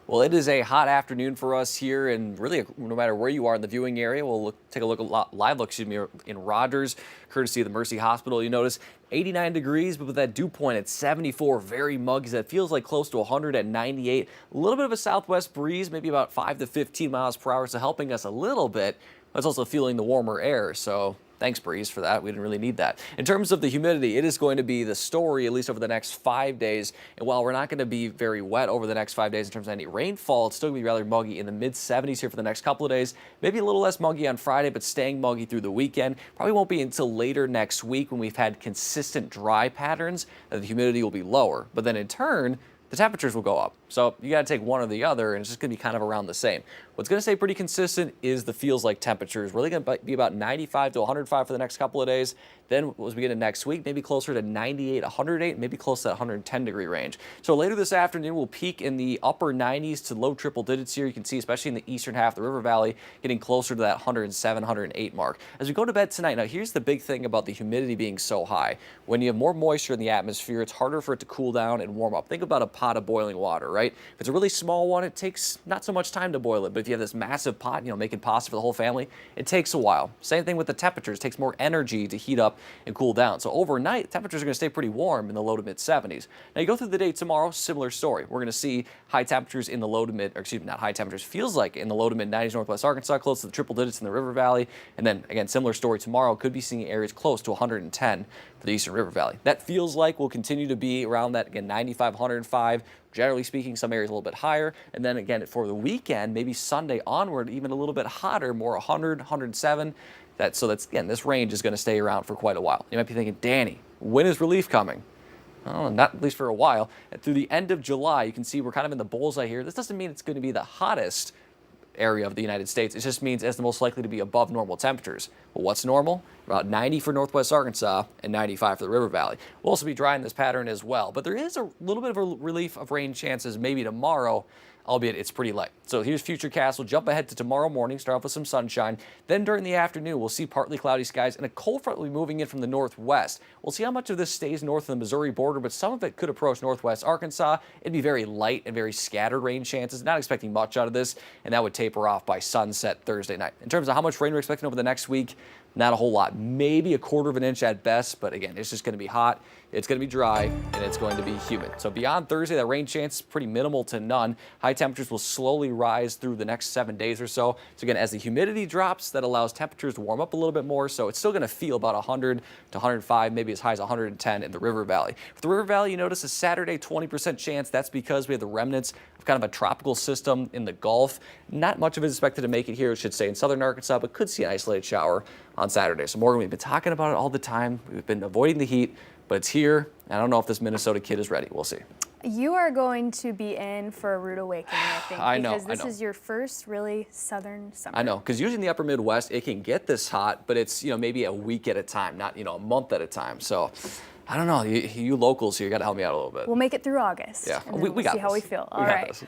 Well, it is a hot afternoon for us here, and really, no matter where you are in the viewing area, we'll take a look at live look, excuse me, in Rogers, courtesy of the Mercy Hospital. You notice 89 degrees, but with that dew point at 74, very muggy. That feels like close to 100 at 98. A little bit of a southwest breeze, maybe about 5 to 15 miles per hour, so helping us a little bit. But it's also feeling the warmer air, so thanks, breeze, for that. We didn't really need that. In terms of the humidity, it is going to be the story, at least over the next 5 days. And while we're not going to be very wet over the next 5 days in terms of any rainfall, it's still going to be rather muggy in the mid-70s here for the next couple of days. Maybe a little less muggy on Friday, but staying muggy through the weekend. Probably won't be until later next week when we've had consistent dry patterns that the humidity will be lower. But then in turn, the temperatures will go up. So you got to take one or the other, and it's just going to be kind of around the same. What's going to stay pretty consistent is the feels like temperatures. Really going to be about 95 to 105 for the next couple of days. Then as we get into next week, maybe closer to 98, 108, maybe close to that 110 degree range. So later this afternoon, we'll peak in the upper 90s to low triple digits here. You can see, especially in the eastern half of the river valley, getting closer to that 107, 108 mark. As we go to bed tonight, now here's the big thing about the humidity being so high. When you have more moisture in the atmosphere, it's harder for it to cool down and warm up. Think about a pot of boiling water, right? If it's a really small one, it takes not so much time to boil it. But if you have this massive pot, making pasta for the whole family, it takes a while. Same thing with the temperatures. It takes more energy to heat up and cool down. So overnight, temperatures are going to stay pretty warm in the low to mid 70s. Now you go through the day tomorrow, similar story. We're going to see high temperatures in the low to mid, or excuse me, not high temperatures, feels like in the low to mid 90s northwest Arkansas, close to the triple digits in the river valley. And then again, similar story tomorrow, could be seeing areas close to 110 for the eastern river valley. That feels like will continue to be around that, again, 95, 105. Generally speaking, some areas a little bit higher. And then again, for the weekend, maybe Sunday onward, even a little bit hotter, more 100, 107. Again, this range is going to stay around for quite a while. You might be thinking, Danny, when is relief coming? Oh, not at least for a while. And through the end of July, you can see we're kind of in the bullseye here. This doesn't mean it's going to be the hottest area of the United States. It just means it's the most likely to be above normal temperatures. Well, what's normal? About 90 for northwest Arkansas and 95 for the river valley. We'll also be dry in this pattern as well, but there is a little bit of a relief of rain chances maybe tomorrow, albeit it's pretty light. So here's Futurecast. We'll jump ahead to tomorrow morning, start off with some sunshine. Then during the afternoon, we'll see partly cloudy skies and a cold front will be moving in from the northwest. We'll see how much of this stays north of the Missouri border, but some of it could approach northwest Arkansas. It'd be very light and very scattered rain chances. Not expecting much out of this, and that would taper off by sunset Thursday night. In terms of how much rain we're expecting over the next week, not a whole lot, maybe a quarter of an inch at best, but again, it's just going to be hot, it's going to be dry, and it's going to be humid. So beyond Thursday, that rain chance is pretty minimal to none. High temperatures will slowly rise through the next 7 days or so. So again, as the humidity drops, that allows temperatures to warm up a little bit more, so it's still going to feel about 100 to 105, maybe as high as 110 in the river valley. For the river valley, you notice a Saturday 20% chance. That's because we have the remnants of kind of a tropical system in the Gulf. Not much of it is expected to make it here. It should stay in southern Arkansas, but could see an isolated shower on Saturday. So Morgan, we've been talking about it all the time. We've been avoiding the heat, but it's here. I don't know if this Minnesota kid is ready. We'll see. You are going to be in for a rude awakening, I think, because this is your first really southern summer. I know, because usually in the upper Midwest, it can get this hot, but it's, maybe a week at a time, not, a month at a time. So I don't know. You locals here, you got to help me out a little bit. We'll make it through August. Yeah, and we got see how we feel. All right.